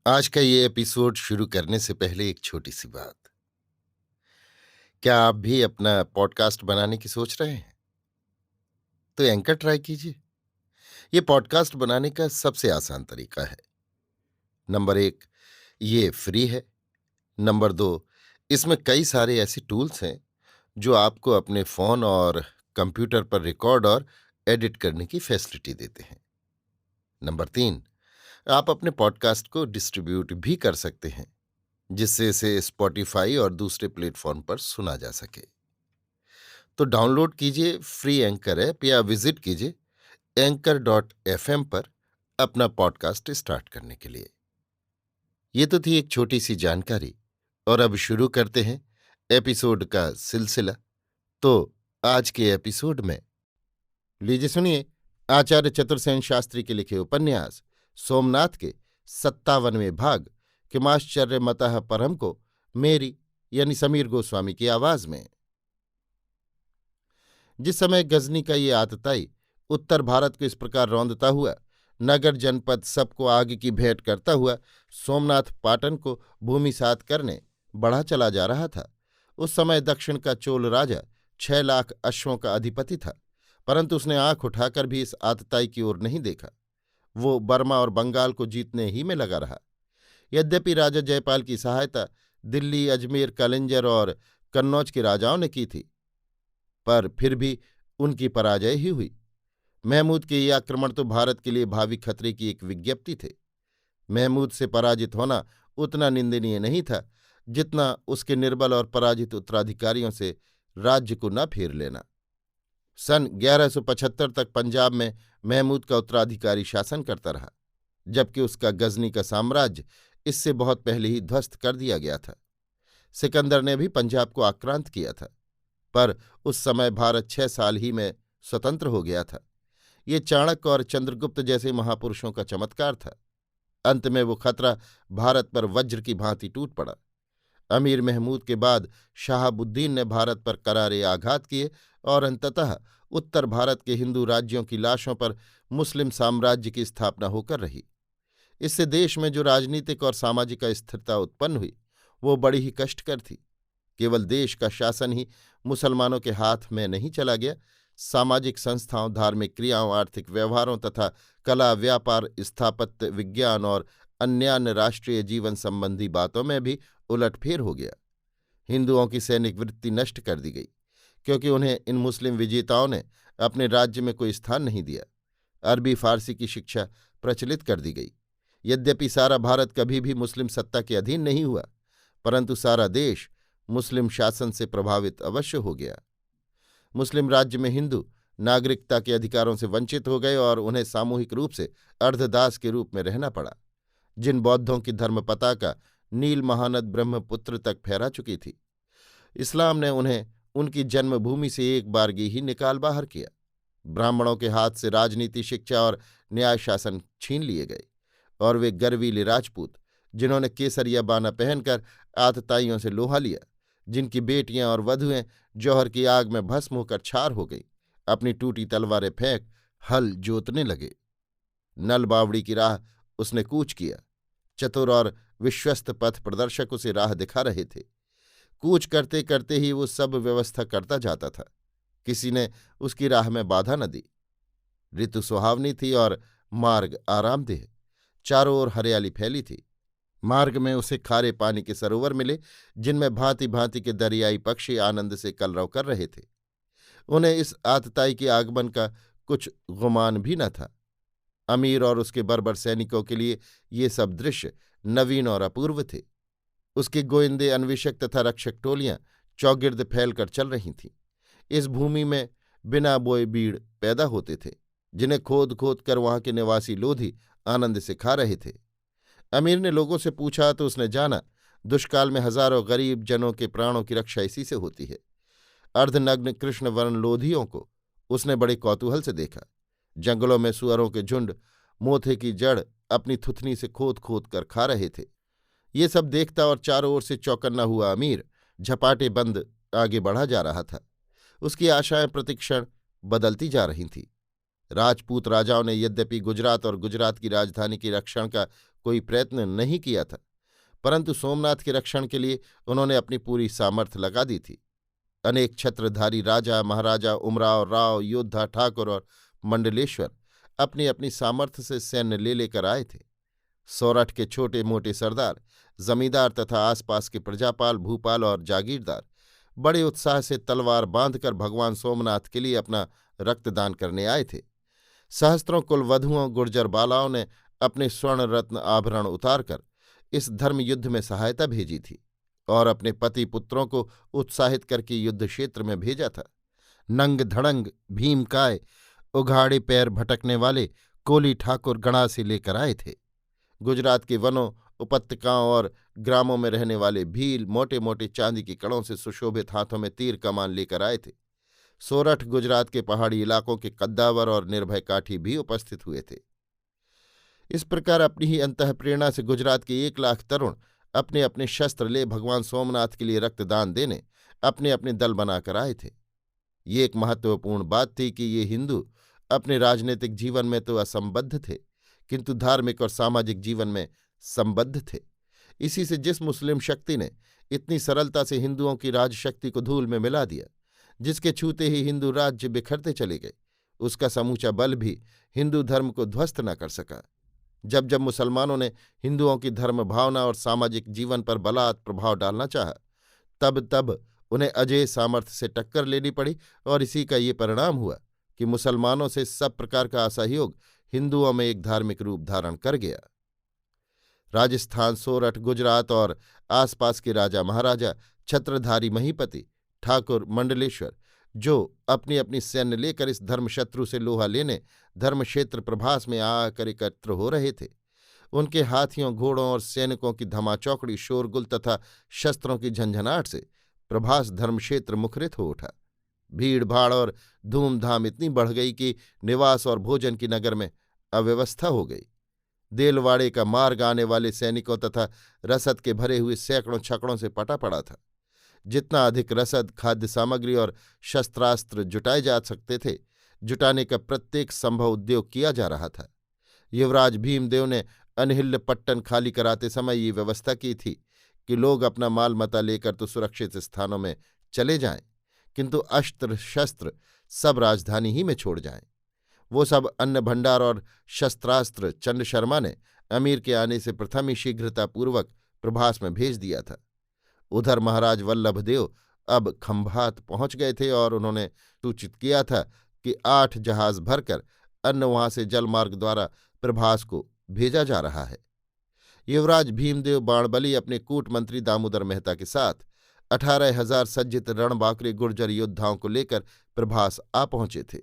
आज का ये एपिसोड शुरू करने से पहले एक छोटी सी बात। क्या आप भी अपना पॉडकास्ट बनाने की सोच रहे हैं? तो एंकर ट्राई कीजिए। ये पॉडकास्ट बनाने का सबसे आसान तरीका है। नंबर 1, ये फ्री है। नंबर 2, इसमें कई सारे ऐसे टूल्स हैं जो आपको अपने फ़ोन और कंप्यूटर पर रिकॉर्ड और एडिट करने की फैसिलिटी देते हैं। नंबर 3, आप अपने पॉडकास्ट को डिस्ट्रीब्यूट भी कर सकते हैं, जिससे इसे स्पॉटिफाई और दूसरे प्लेटफॉर्म पर सुना जा सके। तो डाउनलोड कीजिए फ्री एंकर ऐप या विजिट कीजिए anchor.fm पर अपना पॉडकास्ट स्टार्ट करने के लिए। ये तो थी एक छोटी सी जानकारी, और अब शुरू करते हैं एपिसोड का सिलसिला। तो आज के एपिसोड में लीजिए सुनिए आचार्य चतुर्सेन शास्त्री के लिखे उपन्यास सोमनाथ के 57वें भाग किमाश्चर्य मतः परम को मेरी यानी समीर गोस्वामी की आवाज में। जिस समय गजनी का ये आतताई उत्तर भारत को इस प्रकार रौंदता हुआ, नगर जनपद सबको आग की भेंट करता हुआ सोमनाथ पाटन को भूमिसात करने बढ़ा चला जा रहा था, उस समय दक्षिण का चोल राजा 6 लाख अश्वों का अधिपति था। परंतु उसने आंख उठाकर भी इस आतताई की ओर नहीं देखा। वो बर्मा और बंगाल को जीतने ही में लगा रहा। यद्यपि राजा जयपाल की सहायता दिल्ली, अजमेर, कलिंजर और कन्नौज के राजाओं ने की थी, पर फिर भी उनकी पराजय ही हुई। महमूद के ये आक्रमण तो भारत के लिए भावी खतरे की एक विज्ञप्ति थे। महमूद से पराजित होना उतना निंदनीय नहीं था जितना उसके निर्बल और पराजित उत्तराधिकारियों से राज्य को न फेर लेना। सन 1175 तक पंजाब में महमूद का उत्तराधिकारी शासन करता रहा, जबकि उसका गजनी का साम्राज्य इससे बहुत पहले ही ध्वस्त कर दिया गया था। सिकंदर ने भी पंजाब को आक्रांत किया था, पर उस समय भारत 6 साल ही में स्वतंत्र हो गया था। ये चाणक्य और चंद्रगुप्त जैसे महापुरुषों का चमत्कार था। अंत में वो खतरा भारत पर वज्र की भांति टूट पड़ा। अमीर महमूद के बाद शहाबुद्दीन ने भारत पर करारे आघात किए और अंततः उत्तर भारत के हिंदू राज्यों की लाशों पर मुस्लिम साम्राज्य की स्थापना होकर रही। इससे देश में जो राजनीतिक और सामाजिक अस्थिरता उत्पन्न हुई, वो बड़ी ही कष्टकर थी। केवल देश का शासन ही मुसलमानों के हाथ में नहीं चला गया, सामाजिक संस्थाओं, धार्मिक क्रियाओं, आर्थिक व्यवहारों तथा कला, व्यापार, स्थापत्य, विज्ञान और अन्यान्य राष्ट्रीय जीवन संबंधी बातों में भी उलटफेर हो गया। हिंदुओं की सैनिक वृत्ति नष्ट कर दी गई, क्योंकि उन्हें इन मुस्लिम विजेताओं ने अपने राज्य में कोई स्थान नहीं दिया। अरबी फारसी की शिक्षा प्रचलित कर दी गई। यद्यपि सारा भारत कभी भी मुस्लिम सत्ता के अधीन नहीं हुआ, परंतु सारा देश मुस्लिम शासन से प्रभावित अवश्य हो गया। मुस्लिम राज्य में हिंदू नागरिकता के अधिकारों से वंचित हो गए और उन्हें सामूहिक रूप से अर्धदास के रूप में रहना पड़ा। जिन बौद्धों की धर्म पताका नील महानद ब्रह्मपुत्र तक फहरा चुकी थी, इस्लाम ने उन्हें उनकी जन्मभूमि से एक बारगी ही निकाल बाहर किया। ब्राह्मणों के हाथ से राजनीति, शिक्षा और न्याय शासन छीन लिए गए, और वे गर्वीले राजपूत, जिन्होंने केसरिया बाना पहनकर आतताइयों से लोहा लिया, जिनकी बेटियां और वधुएं जौहर की आग में भस्म होकर छार हो गई, अपनी टूटी तलवारें फेंक हल जोतने लगे। नल बावड़ी की राह उसने कूच किया। चतुर और विश्वस्त पथ प्रदर्शक उसे राह दिखा रहे थे। कूच करते करते ही वो सब व्यवस्था करता जाता था। किसी ने उसकी राह में बाधा न दी। ऋतु सुहावनी थी और मार्ग आरामदेह। चारों ओर हरियाली फैली थी। मार्ग में उसे खारे पानी के सरोवर मिले, जिनमें भांति भांति के दरियाई पक्षी आनंद से कलरव कर रहे थे। उन्हें इस आतताई के आगमन का कुछ गुमान भी न था। अमीर और उसके बर्बर सैनिकों के लिए ये सब दृश्य नवीन और अपूर्व थे। उसके गोइंदे, अन्वेषक तथा रक्षक टोलियां चौगिर्द फैलकर चल रही थीं। इस भूमि में बिना बोए बीड़ पैदा होते थे, जिन्हें खोद खोद कर वहां के निवासी लोधी आनंद से खा रहे थे। अमीर ने लोगों से पूछा तो उसने जाना, दुष्काल में हजारों गरीब जनों के प्राणों की रक्षा इसी से होती है। अर्धनग्न कृष्णवर्ण लोधियों को उसने बड़े कौतूहल से देखा। जंगलों में सुअरों के झुंड मोथे की जड़ अपनी थुथनी से खोद खोद कर खा रहे थे। ये सब देखता और चारों ओर से चौकन्ना हुआ अमीर झपाटे बंद आगे बढ़ा जा रहा था। उसकी आशाएं प्रतिक्षण बदलती जा रही थीं। राजपूत राजाओं ने यद्यपि गुजरात और गुजरात की राजधानी की रक्षण का कोई प्रयत्न नहीं किया था, परंतु सोमनाथ के रक्षण के लिए उन्होंने अपनी पूरी सामर्थ्य लगा दी थी। अनेक छत्रधारी राजा, महाराजा, उमराव, राव, योद्धा, ठाकुर और मंडलेश्वर अपनी अपनी सामर्थ्य से सैन्य ले लेकर आए थे। सोरठ के छोटे मोटे सरदार, जमींदार तथा आसपास के प्रजापाल, भूपाल और जागीरदार बड़े उत्साह से तलवार बांधकर भगवान सोमनाथ के लिए अपना रक्तदान करने आए थे। सहस्त्रों कुलवधुओं, गुर्जर बालाओं ने अपने स्वर्ण रत्न आभरण उतारकर इस धर्म युद्ध में सहायता भेजी थी और अपने पति पुत्रों को उत्साहित करके युद्ध क्षेत्र में भेजा था। नंग धड़ंग भीमकाय, उघाड़े पैर भटकने वाले कोली ठाकुर गणासी लेकर आए थे। गुजरात के वनों, उपत्यकाओं और ग्रामों में रहने वाले भील मोटे मोटे चांदी के कड़ों से सुशोभित हाथों में तीर कमान लेकर आए थे। सोरठ गुजरात के पहाड़ी इलाकों के कद्दावर और निर्भय काठी भी उपस्थित हुए थे। इस प्रकार अपनी ही अंतःप्रेरणा से गुजरात के 1,00,000 तरुण अपने अपने शस्त्र ले भगवान सोमनाथ के लिए रक्तदान देने अपने अपने दल बनाकर आए थे। ये एक महत्वपूर्ण बात थी कि ये हिंदू अपने राजनीतिक जीवन में तो असंबद्ध थे, किंतु धार्मिक और सामाजिक जीवन में संबद्ध थे। इसी से जिस मुस्लिम शक्ति ने इतनी सरलता से हिंदुओं की राजशक्ति को धूल में मिला दिया, जिसके छूते ही हिंदू राज्य बिखरते चले गए, उसका समूचा बल भी हिंदू धर्म को ध्वस्त न कर सका। जब जब मुसलमानों ने हिंदुओं की धर्म भावना और सामाजिक जीवन पर बलात् प्रभाव डालना चाहा, तब तब उन्हें अजेय सामर्थ्य से टक्कर लेनी पड़ी और इसी का ये परिणाम हुआ कि मुसलमानों से सब प्रकार का असहयोग हिंदुओं में एक धार्मिक रूप धारण कर गया। राजस्थान, सोरठ, गुजरात और आसपास के राजा महाराजा, छत्रधारी महीपति, ठाकुर, मंडलेश्वर जो अपनी अपनी सैन्य लेकर इस धर्मशत्रु से लोहा लेने धर्मक्षेत्र प्रभास में आकर एकत्र हो रहे थे, उनके हाथियों, घोड़ों और सैनिकों की धमाचौकड़ी, शोरगुल तथा शस्त्रों की झंझनाहट से प्रभास धर्मक्षेत्र मुखरित हो उठा। भीड़ भाड़ और धूमधाम इतनी बढ़ गई कि निवास और भोजन की नगर में अव्यवस्था हो गई। देलवाड़े का मार्ग आने वाले सैनिकों तथा रसद के भरे हुए सैकड़ों छकड़ों से पटा पड़ा था। जितना अधिक रसद, खाद्य सामग्री और शस्त्रास्त्र जुटाए जा सकते थे, जुटाने का प्रत्येक संभव उद्योग किया जा रहा था। युवराज भीमदेव ने अनहिल्य पट्टन खाली कराते समय ये व्यवस्था की थी कि लोग अपना माल मता लेकर तो सुरक्षित स्थानों में चले जाएं, किंतु अस्त्र शस्त्र सब राजधानी ही में छोड़ जाएं। वो सब अन्न भंडार और शस्त्रास्त्र चंड शर्मा ने अमीर के आने से प्रथम ही शीघ्रतापूर्वक प्रभास में भेज दिया था। उधर महाराज वल्लभदेव अब खंभात पहुंच गए थे और उन्होंने सूचित किया था कि 8 जहाज भरकर अन्न वहां से जलमार्ग द्वारा प्रभास को भेजा जा रहा है। युवराज भीमदेव बाणबली अपने कूटमंत्री दामोदर मेहता के साथ 18,000 सज्जित रणबांकुरे गुर्जर योद्धाओं को लेकर प्रभास आ पहुंचे थे।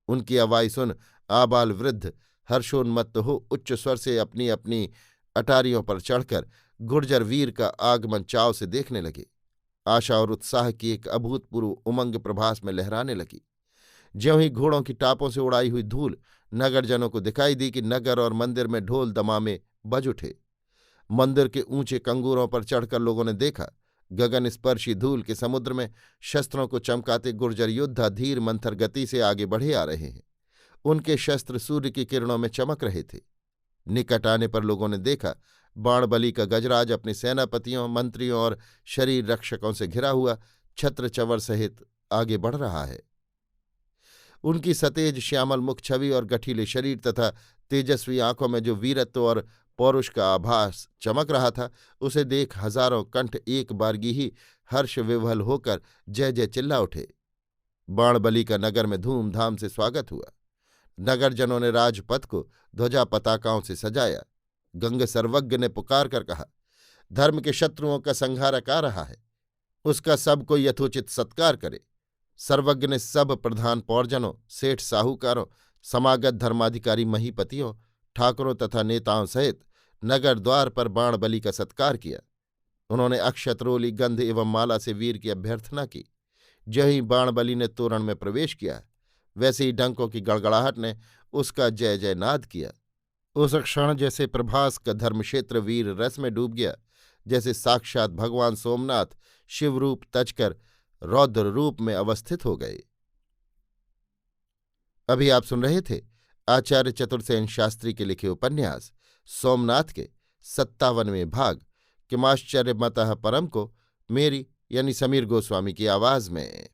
उनकी आवाज़ सुन आबाल वृद्ध हर्षोन्मत्त हो उच्च स्वर से अपनी अपनी अटारियों पर चढ़कर गुर्जर वीर का आगमन चाव से देखने लगे। आशा और उत्साह की एक अभूतपूर्व उमंग प्रभास में लहराने लगी। ज्यों ही घोड़ों की टापों से उड़ाई हुई धूल नगरजनों को दिखाई दी कि नगर और मंदिर में ढोल दमामे बज उठे। मंदिर के ऊंचे कंगूरों पर चढ़कर लोगों ने देखा, गगन स्पर्शी धूल के समुद्र में शस्त्रों को चमकाते गुर्जर योद्धा धीर मंथर गति से आगे बढ़े आ रहे हैं। उनके शस्त्र सूर्य की किरणों में चमक रहे थे। निकट आने पर लोगों ने देखा, बाणबली का गजराज अपने सेनापतियों, मंत्रियों और शरीर रक्षकों से घिरा हुआ छत्र चंवर सहित आगे बढ़ रहा है। उनकी सतेज श्यामल मुख छवि और गठीले शरीर तथा तेजस्वी आंखों में जो वीरत्व और पौरुष का आभास चमक रहा था, उसे देख हजारों कंठ एक बारगी ही हर्ष विह्वल होकर जय जय चिल्ला उठे। बाणबली का नगर में धूमधाम से स्वागत हुआ। नगरजनों ने राजपथ को ध्वजा पताकाओं से सजाया। गंग सर्वज्ञ ने पुकार कर कहा, धर्म के शत्रुओं का संहारक आ रहा है, उसका सब कोई यथोचित सत्कार करे। सर्वज्ञ ने सब प्रधान पौरजनों, सेठ साहूकारों, समागत धर्माधिकारी महीपतियों, ठाकुरों तथा नेताओं सहित नगर द्वार पर बाणबली का सत्कार किया। उन्होंने अक्षत, रोली, गंध एवं माला से वीर की अभ्यर्थना की। ज्यों ही बाणबली ने तोरण में प्रवेश किया, वैसे ही डंकों की गड़गड़ाहट ने उसका जय जय नाद किया। उस क्षण जैसे प्रभास का धर्मक्षेत्र वीर रस में डूब गया, जैसे साक्षात भगवान सोमनाथ शिवरूप तजकर रौद्र रूप में अवस्थित हो गए। अभी आप सुन रहे थे आचार्य चतुर्सेन शास्त्री के लिखे उपन्यास सोमनाथ के 57वें भाग किमाश्चर्यमतः परम को मेरी यानी समीर गोस्वामी की आवाज में।